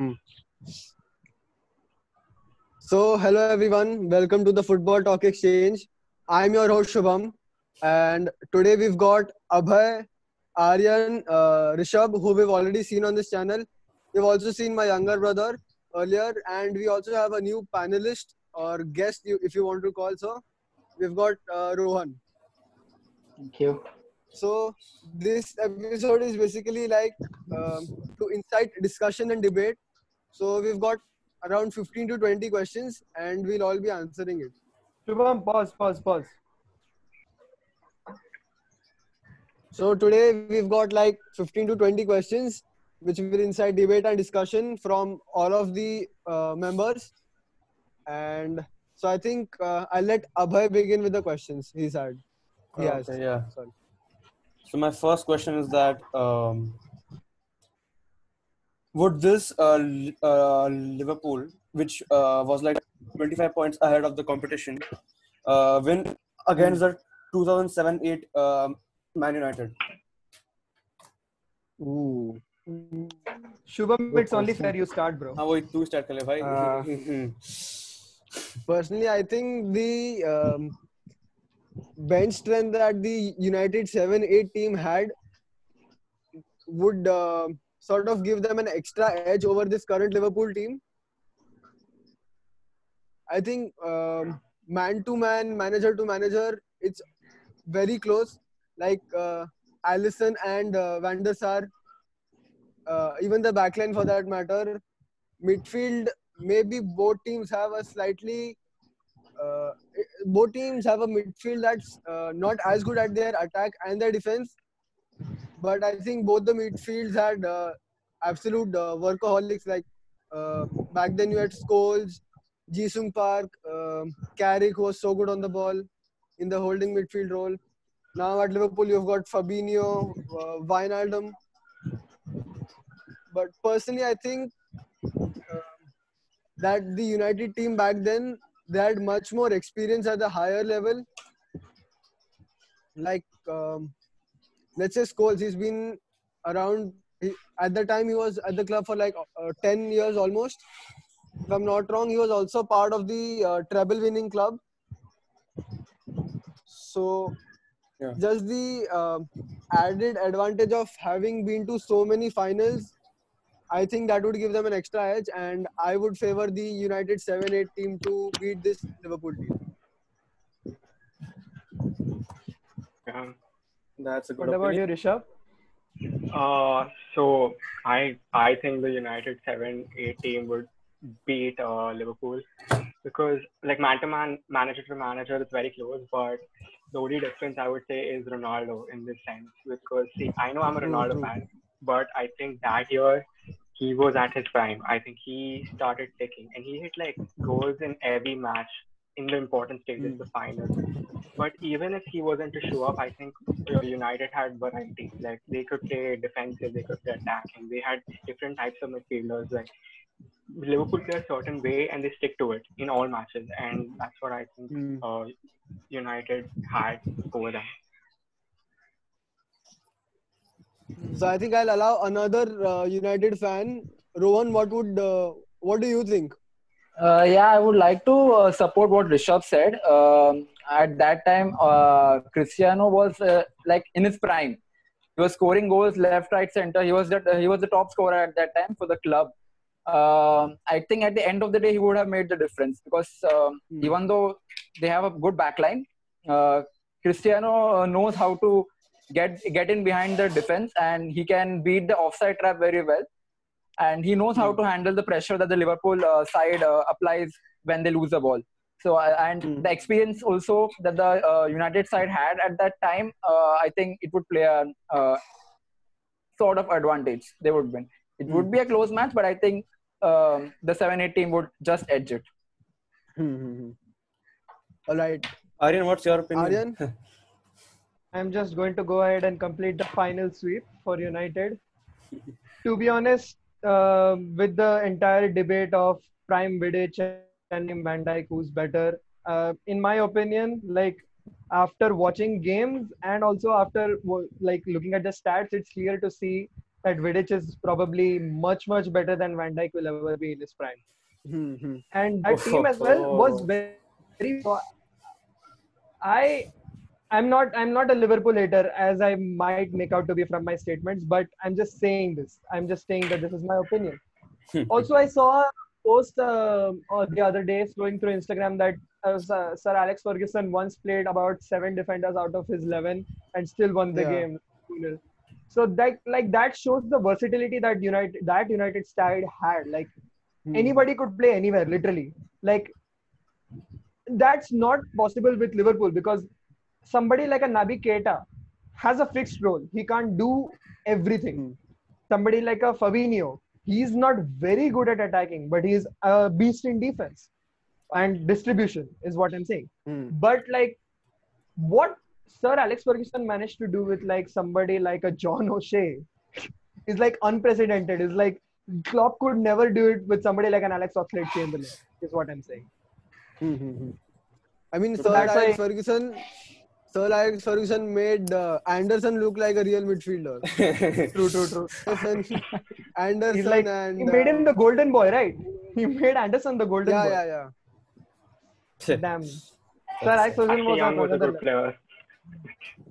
Hmm. So, hello everyone. Welcome to the Football Talk Exchange. I'm your host Shubham, and today we've got Abhay, Aryan, Rishabh, who we've already seen on this channel. We've also seen my younger brother earlier, and we also have a new panelist or guest, if you want to call so. We've got Rohan. Thank you. So, this episode is basically like to incite discussion and debate. So, we've got around 15 to 20 questions, and we'll all be answering it. Shubham, pause. So today we've got like 15 to 20 questions, which will incite debate and discussion from all of the members. And so I think I'll let Abhay begin with the questions he has. Okay, yeah. Sorry. So my first question is that would this Liverpool, which was like 25 points ahead of the competition, win against the 2007-8 Man United? Ooh. Shubham, it's only fair you start, bro. हाँ वही तू start कर ले भाई. Personally, I think the bench strength that the United 7-8 team had would sort of give them an extra edge over this current Liverpool team. I think man to man, manager to manager, it's very close. Like Alisson and Van der Sar, even the backline for that matter. Midfield, maybe both teams have a slightly. Both teams have a midfield that's not as good at their attack and their defense. But I think both the midfields had absolute workaholics. Like back then, you had Scholes, Jisung Park, Carrick, who was so good on the ball in the holding midfield role. Now at Liverpool, you've got Fabinho, Wijnaldum. But personally, I think that the United team back then, they had much more experience at the higher level. Like, let's say Scholes, he's been around, at the time he was at the club for like 10 years almost. If I'm not wrong, he was also part of the treble winning club. So, Yeah. just the added advantage of having been to so many finals, I think that would give them an extra edge, and I would favor the United 7-8 team to beat this Liverpool team. That's a good What about opinion. you, Rishabh? So I think the United 7-8 team would beat Liverpool because like man to man, manager to manager, it's very close. But the only difference I would say is Ronaldo in this sense because see, I know I'm a Ronaldo fan, but I think that year he was at his prime. I think he started ticking and he hit like goals in every match in the important stages, the final. But even if he wasn't to show up, I think United had variety. Like they could play defensive, they could play attacking. They had different types of midfielders. Like Liverpool play a certain way and they stick to it in all matches, and that's what I think United had over them. So I think I'll allow another United fan. Rohan, what do you think? Yeah, I would like to support what Rishabh said. At that time, Cristiano was like in his prime. He was scoring goals left, right, center. He was the top scorer at that time for the club. I think at the end of the day, he would have made the difference because even though they have a good backline, Cristiano knows how to get in behind the defense and he can beat the offside trap very well. And he knows how to handle the pressure that the Liverpool side applies when they lose the ball. So, and the experience also that the United side had at that time, I think it would play a sort of advantage. They would win. It would be a close match, but I think the 7-8 team would just edge it. All right. Aryan, what's your opinion? Aryan? I'm just going to go ahead and complete the final sweep for United. To be honest, with the entire debate of Prime Vidic and Van Dijk, who's better, in my opinion, like after watching games and also after like looking at the stats, it's clear to see that Vidic is probably much better than Van Dijk will ever be in his prime. Hmm. And that team as well was very. So I'm not a Liverpool hater as I might make out to be from my statements, but I'm just saying this. I'm just saying that this is my opinion. Also, I saw a post the other day scrolling through Instagram that Sir Alex Ferguson once played about 7 defenders out of his 11 and still won the Yeah. game 2-0. So that shows the versatility that United side had. Like anybody could play anywhere, literally. Like that's not possible with Liverpool because somebody like a Naby Keita has a fixed role. He can't do everything. Somebody like a Fabinho, he's not very good at attacking, but he's a beast in defense and distribution is what I'm saying. But like what Sir Alex Ferguson managed to do with like somebody like a John O'Shea is like unprecedented. It's like Klopp could never do it with somebody like an Alex Oxlade-Chamberlain is what I'm saying. I mean, So Sir that's Alex why- Ferguson made Anderson look like a real midfielder. True. Anderson He's like and he made him the golden boy, right? He made Anderson the golden boy. yeah. Damn. Sir Alex Ferguson Ashley was Young on was a another good level. player.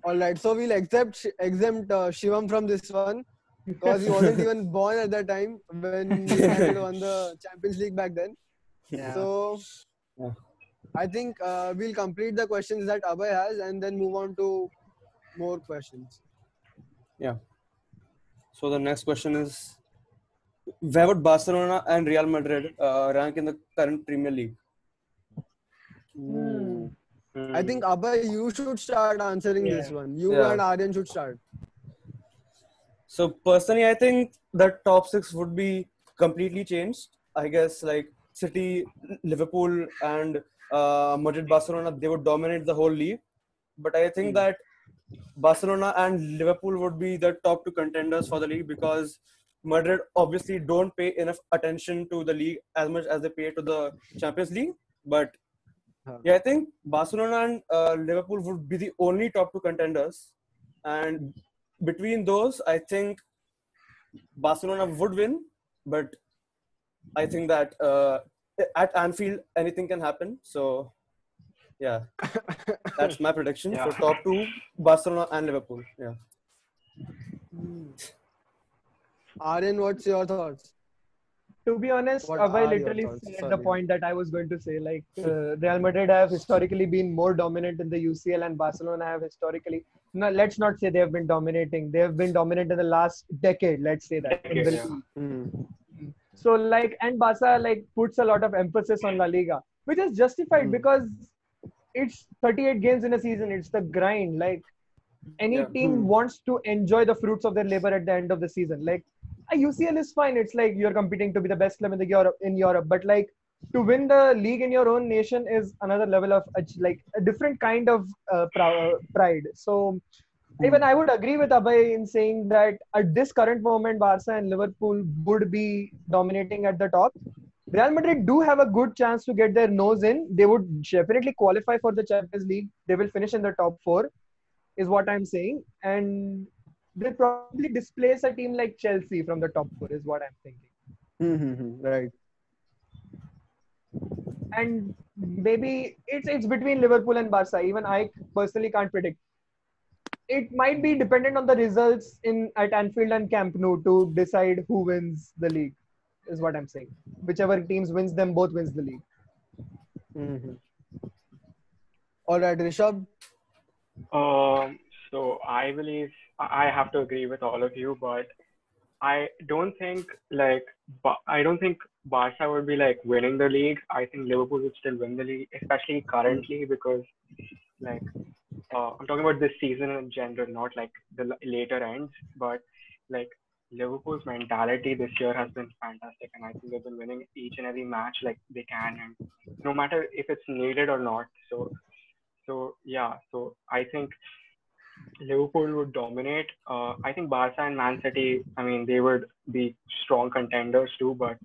All right, so we'll exempt Shivam from this one because he wasn't even born at that time when United won the Champions League back then. Yeah. So I think we'll complete the questions that Abhay has and then move on to more questions. Yeah. So the next question is, where would Barcelona and Real Madrid rank in the current Premier League? I think Abhay, you should start answering this one. You Yeah. and Aryan should start. So personally, I think the top six would be completely changed. I guess like City, Liverpool, and Madrid, Barcelona, they would dominate the whole league. But I think that Barcelona and Liverpool would be the top two contenders for the league because Madrid obviously don't pay enough attention to the league as much as they pay to the Champions League. But yeah, I think Barcelona and Liverpool would be the only top two contenders. And between those, I think Barcelona would win. But I think that at Anfield, anything can happen. So yeah, that's my prediction for top two, Barcelona and Liverpool. Yeah. Aryan, what's your thoughts? To be honest, What Abhay are your literally thoughts? said Sorry. the point that I was going to say. Like Real Madrid have historically been more dominant in the UCL, and Barcelona have historically. No, let's not say they have been dominating. They have been dominant in the last decade. Let's say that. in the league. So like, and Barca like puts a lot of emphasis on La Liga, which is justified because it's 38 games in a season. It's the grind. Like any team wants to enjoy the fruits of their labor at the end of the season. Like a UCL is fine. It's like you're competing to be the best club in Europe. But like to win the league in your own nation is another level of like a different kind of pride. So even I would agree with Abhay in saying that at this current moment, Barca and Liverpool would be dominating at the top. Real Madrid do have a good chance to get their nose in. They would definitely qualify for the Champions League. They will finish in the top 4, is what I'm saying. And they'll probably displace a team like Chelsea from the top 4, is what I'm thinking. Right. And maybe it's between Liverpool and Barca. Even I personally can't predict. It might be dependent on the results at Anfield and Camp Nou to decide who wins the league, is what I'm saying. Whichever teams wins them, both wins the league. All right, Rishabh. So I believe I have to agree with all of you, but I don't think Barca would be like winning the league. I think Liverpool would still win the league, especially currently because like I'm talking about this season in general, not like the later ends, but like Liverpool's mentality this year has been fantastic, and I think they've been winning each and every match like they can, and no matter if it's needed or not. So I think Liverpool would dominate. I think Barca and Man City, I mean, they would be strong contenders too, but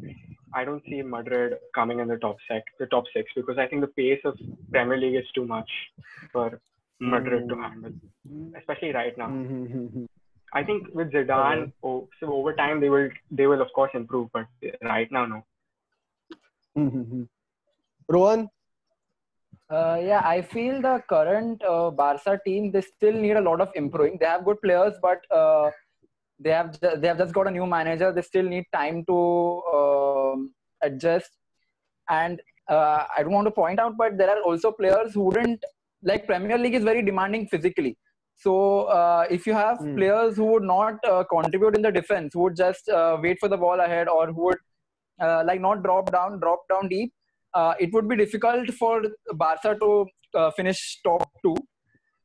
I don't see Madrid coming in the top six, because I think the pace of Premier League is too much for Madrid to handle, especially right now. I think with Zidane, so over time they will of course improve, but right now no. Rohan? Yeah, I feel the current Barca team, they still need a lot of improving. They have good players, but they have just got a new manager. They still need time to adjust. And I don't want to point out, but there are also players who wouldn't, like, Premier League is very demanding physically. So if you have players who would not contribute in the defense, who would just wait for the ball ahead, or who would like not drop down deep, it would be difficult for Barca to finish top two,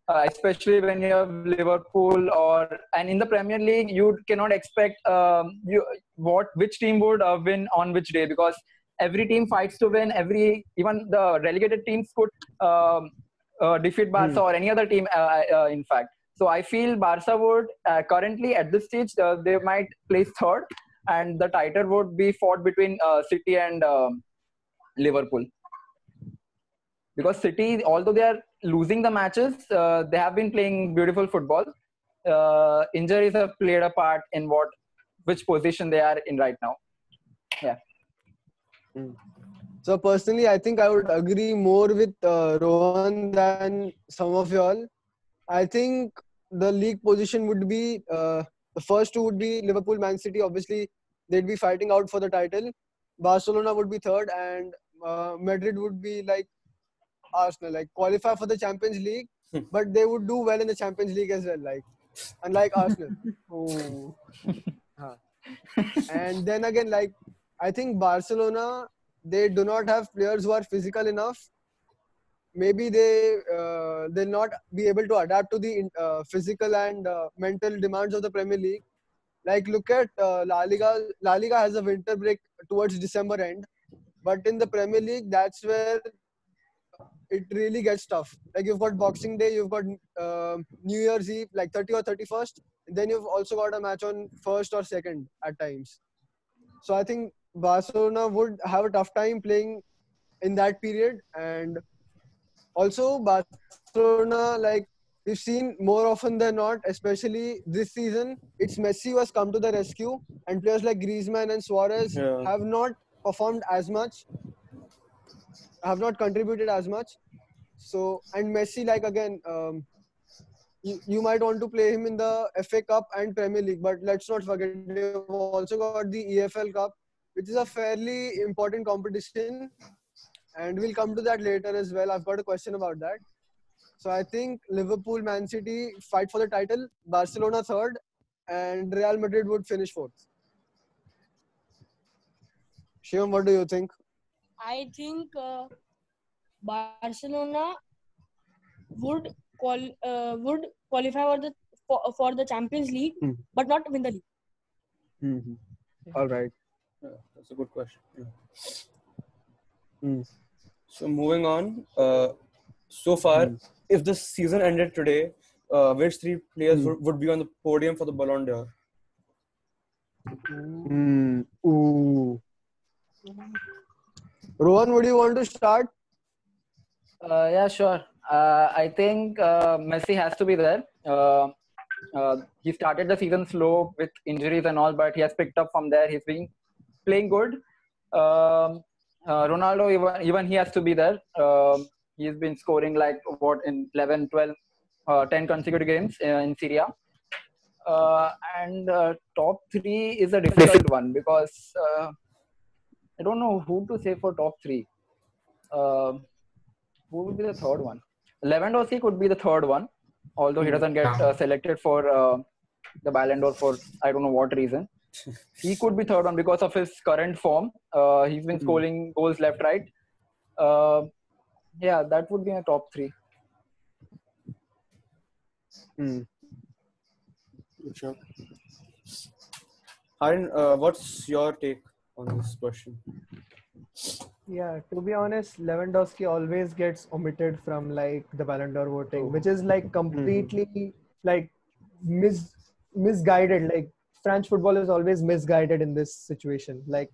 especially when you have Liverpool, and in the Premier League you cannot expect which team would win on which day, because every team fights to win. Even the relegated teams could defeat Barca or any other team, in fact. So I feel Barca would currently at this stage they might place third, and the title would be fought between City and Liverpool. Because City, although they are losing the matches, they have been playing beautiful football. Injuries have played a part in which position they are in right now. Yeah. So personally, I think I would agree more with Rohan than some of y'all. I think the league position would be the first two would be Liverpool, Man City. Obviously, they'd be fighting out for the title. Barcelona would be third, and Madrid would be like Arsenal, like qualify for the Champions League, but they would do well in the Champions League as well, like unlike Arsenal. And then again, like I think Barcelona, they do not have players who are physical enough. Maybe they'll not be able to adapt to the physical and mental demands of the Premier League. Like look at La Liga. La Liga has a winter break towards December end, but in the Premier League, that's where it really gets tough. Like you've got Boxing Day, you've got New Year's Eve, like 30 or 31st. And then you've also got a match on 1st or 2nd at times. So I think Barcelona would have a tough time playing in that period. And also Barcelona, like we've seen more often than not, especially this season, it's Messi who has come to the rescue, and players like Griezmann and Suarez have not performed as much, have not contributed as much. So, and Messi, like again, you might want to play him in the FA Cup and Premier League, but let's not forget you've also got the EFL Cup, which is a fairly important competition, and we'll come to that later as well. I've got a question about that. So I think Liverpool, Man City fight for the title, Barcelona third, and Real Madrid would finish fourth. Shivam, what do you think? I think Barcelona would qualify for the Champions League, but not win the league. All right. Yeah, that's a good question. Yeah. So moving on. So far, if the season ended today, which three players would be on the podium for the Ballon d'Or? Rohan, would you want to start? Yeah, sure. I think Messi has to be there. He started the season slow with injuries and all, but he has picked up from there. He's been playing good. Ronaldo, even he has to be there. He's been scoring like in 11, 12, 10 consecutive games in Serie A. And top three is a difficult one because I don't know who to say for top three. Who would be the third one? Lewandowski could be the third one, although he doesn't get selected for the Ballon d'Or for I don't know what reason. He could be third one because of his current form. He's been scoring goals left, right. Yeah, that would be my top three. Sure. Harin, what's your take on this question? Yeah, to be honest, Lewandowski always gets omitted from like the Ballon d'Or voting, which is like completely like misguided. Like French football is always misguided in this situation. Like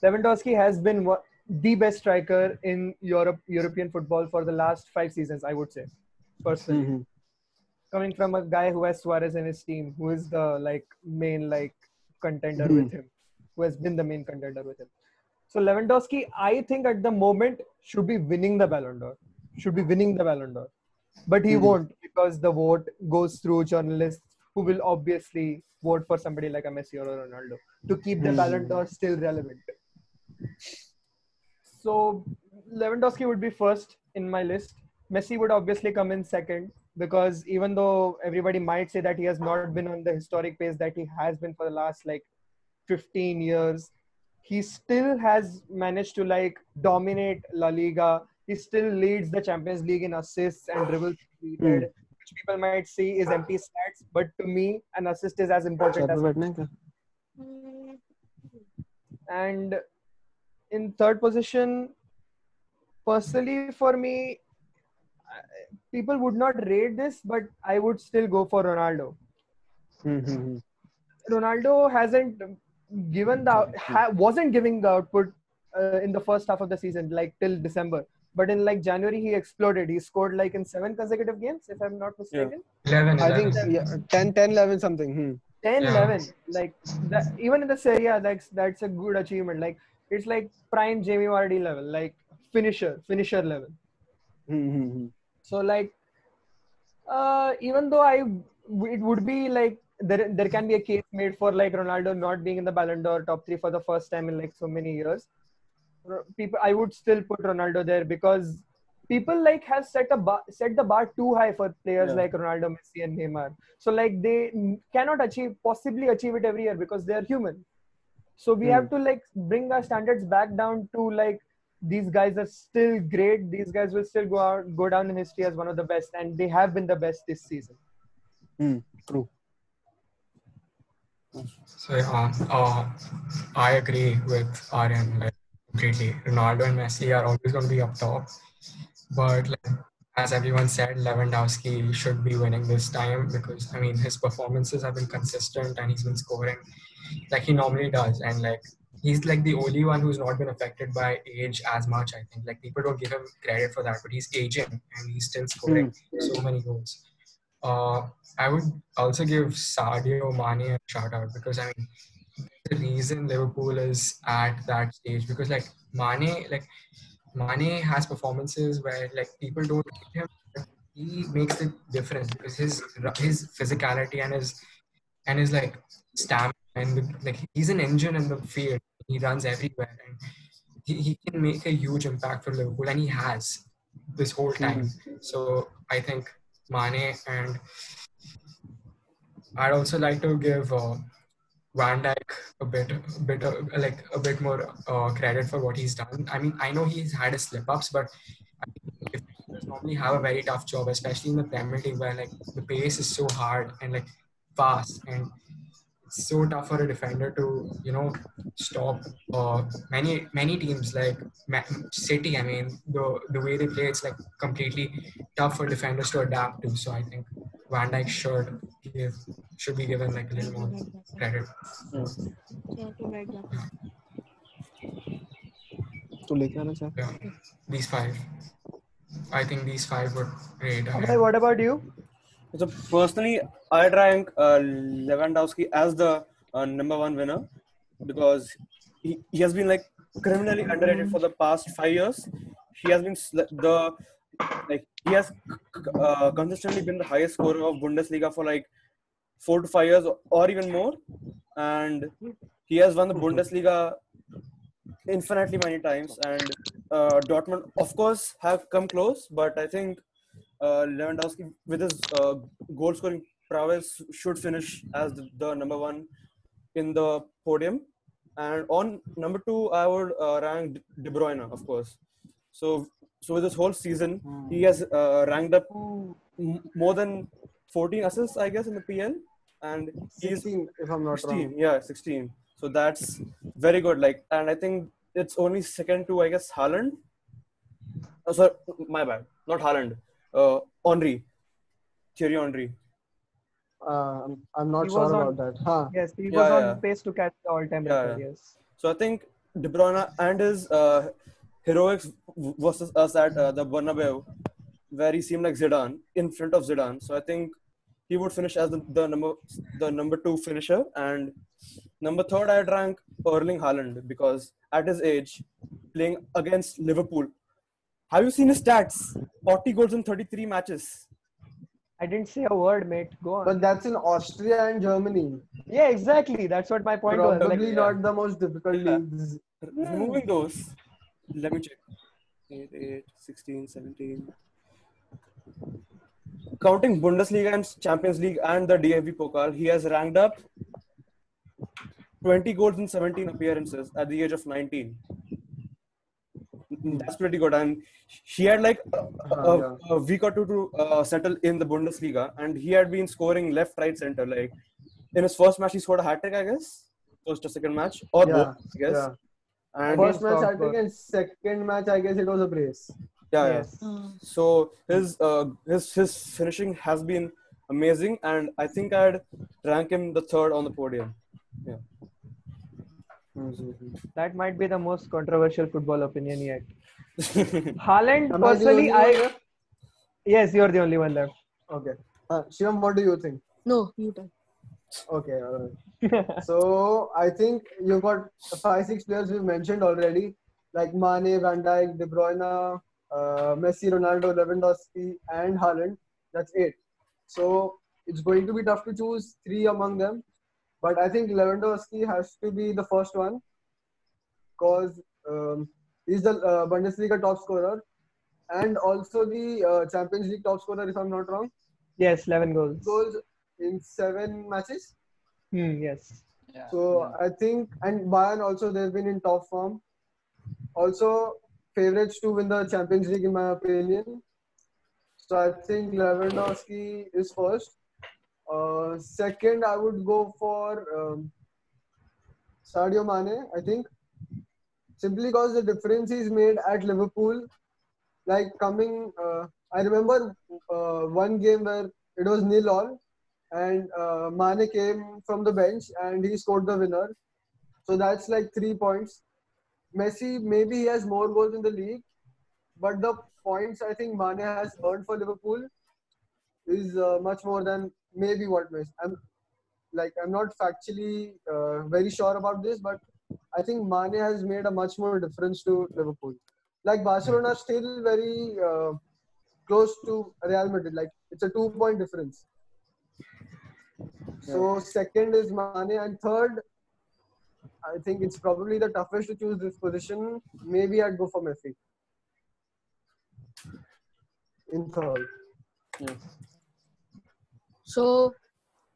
Lewandowski has been the best striker in European football for the last 5 seasons, I would say, personally. coming from a guy who has Suarez in his team, who is the main contender with him, who has been the main contender with him. So Lewandowski, I think at the moment should be winning the Ballon d'Or. But he won't, because the vote goes through journalists who will obviously vote for somebody like a Messi or a Ronaldo to keep the Ballon d'Or still relevant. So Lewandowski would be first in my list. Messi would obviously come in second, because even though everybody might say that he has not been on the historic pace that he has been for the last 15 years, he still has managed to dominate La Liga. He still leads the Champions League in assists and dribbles completed, which people might see is empty stats, but to me, an assist is as important as. And in third position, personally for me, people would not rate this, but I would still go for Ronaldo. Ronaldo wasn't giving the output in the first half of the season, till December. But in January, he exploded. He scored in 7 consecutive games, if I'm not mistaken. 11. I think 10, 11 something. 10, 11. Even in the Serie A, that's a good achievement. It's prime Jamie Vardy level, finisher level. So even though it would be there can be a case made for Ronaldo not being in the Ballon d'Or top 3 for the first time in so many years. I would still put Ronaldo there, because people have set the bar too high for players like Ronaldo, Messi, and Neymar. So they cannot possibly achieve it every year, because they are human. So we have to bring our standards back down to these guys are still great. These guys will still go down in history as one of the best, and they have been the best this season. True. So I agree with Aryan completely. Ronaldo and Messi are always going to be up top, but as everyone said, Lewandowski should be winning this time, because his performances have been consistent and he's been scoring like he normally does, and he's the only one who's not been affected by age as much. I think people don't give him credit for that, but he's aging and he's still scoring so many goals. I would also give Sadio Mane a shout out, because the reason Liverpool is at that stage, because Mane has performances where people don't rate him, but he makes the difference, because his physicality and his stamina, and he's an engine in the field. He runs everywhere, and he can make a huge impact for Liverpool, and he has this whole time. So I think Mane, and I'd also like to give Van Dijk a bit more credit for what he's done. I know he's had his slip-ups, but defenders normally have a very tough job, especially in the Premier League, where the pace is so hard and fast, and it's so tough for a defender to stop many teams like City. The way they play, it's completely tough for defenders to adapt to. So I think Van Dijk should be given a little more credit. Yeah, these 5. I think these 5 would rate. What about you? So personally, I'd rank Lewandowski as the number 1 winner, because he has been criminally underrated for the past 5 years. He has been he has consistently been the highest scorer of Bundesliga for 4 to 5 years or even more, and he has won the Bundesliga infinitely many times, and Dortmund of course have come close, but I think Lewandowski with his goal scoring prowess should finish as the number 1 in the podium. And on number 2, I would rank De Bruyne, of course. So with this whole season, he has ranked up more than 14 assists, I guess, in the PL, and 16, if I'm not 16, wrong. yeah, 16. So that's very good. And I think it's only second to, I guess, Haaland. Oh, sorry, my bad, not Haaland. Henry, Thierry Henry. I'm not sure about that. Yes, he was on pace to catch the all-time record. Yes. So I think De Bruyne and his heroics versus us at the Bernabeu, where he seemed like Zidane in front of Zidane. So I think he would finish as the number 2 finisher. And number 3rd, I'd rank Erling Haaland, because at his age, playing against Liverpool, have you seen his stats? 40 goals in 33 matches. I didn't say a word, mate. Go on. But that's in Austria and Germany. Yeah, exactly. That's what my point was. Probably Like, not the most difficult Yeah. leagues. Removing those, let me check. 8, 16, 17. Counting Bundesliga and Champions League and the DFB Pokal, he has ranked up 20 goals in 17 appearances at the age of 19. That's pretty good. And he had like a week or two to settle in the Bundesliga, and he had been scoring left, right, center. Like in his first match, he scored a hat trick, I guess. First or second match, or both, I guess. Yeah. And First match, I think, and second match, I guess it was a brace. yeah. yes. So his finishing has been amazing, and I think I'd rank him the 3rd on the podium. Yeah. That might be the most controversial football opinion yet. Haaland, Am I the personally, only one left? yes, you're the only one left. Okay. Shivam, what do you think? No, you tell. Okay. All right. So I think you've got 5-6 players we've mentioned already, like Mane, Van Dijk, De Bruyne, Messi, Ronaldo, Lewandowski, and Haaland. That's 8. So it's going to be tough to choose 3 among them. But I think Lewandowski has to be the first one, because he's the Bundesliga top scorer and also the Champions League top scorer, if I'm not wrong. Yes, 11 goals. Goals in 7 matches. Yes. Yeah. So I think, and Bayern also, they've been in top form. Also, favorites to win the Champions League, in my opinion. So I think Lewandowski is first. Second, I would go for Sadio Mane, I think. Simply because the difference he's made at Liverpool, like I remember one game where it was 0-0, and Mane came from the bench and he scored the winner. So that's like 3 points. Messi, maybe he has more goals in the league, but the points I think Mane has earned for Liverpool is much more than maybe what Messi. I'm not factually very sure about this, but I think Mane has made a much more difference to Liverpool. Like Barcelona is still very close to Real Madrid. Like it's a 2-point difference. So second is Mane, and third, I think it's probably the toughest to choose this position. Maybe I'd go for Messi in third. So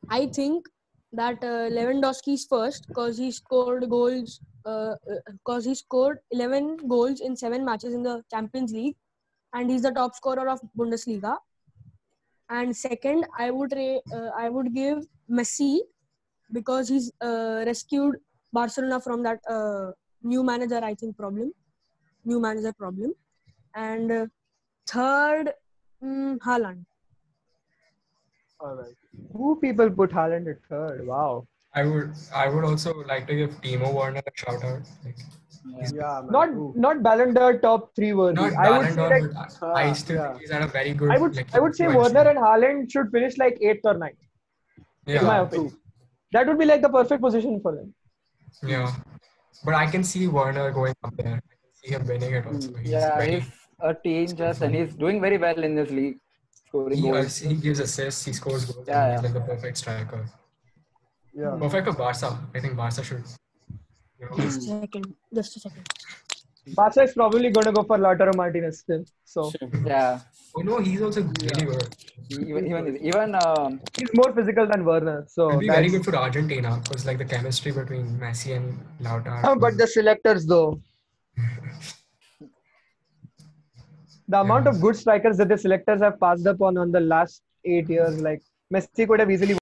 I think that Lewandowski is first because he scored goals. Because he scored 11 goals in 7 matches in the Champions League, and he's the top scorer of Bundesliga. And second, I would give Messi because he's rescued Barcelona from that new manager problem. And third, Haaland. All right. Who people put Haaland at third? Wow. I would also like to give Timo Werner a shout out. Like, Yeah, man. Not Ballon d'Or top 3 worthy. not I would Ballon say d'Or, like, but I still think he's had a very good. I would say influence. Werner and Haaland should finish like 8th or 9th. In my Yeah, opinion. That would be like the perfect position for them. yeah, but I can see Werner going up there. I can see him winning it also. He's He's a teenager and he's doing very well in this league, scoring goals. he gives assists, he scores goals. Yeah, and yeah. he's like the perfect striker. Yeah. Perfect for Barca. I think Barca should. Just a second. Barca is probably going to go for Lautaro Martinez still. So Yeah, Oh no, he's also really good. even he's more physical than Werner. So It'll be very that's- good for Argentina because like the chemistry between Messi and Lautaro. But the selectors though. The amount of good strikers that the selectors have passed up on the last 8 years, like Messi could have easily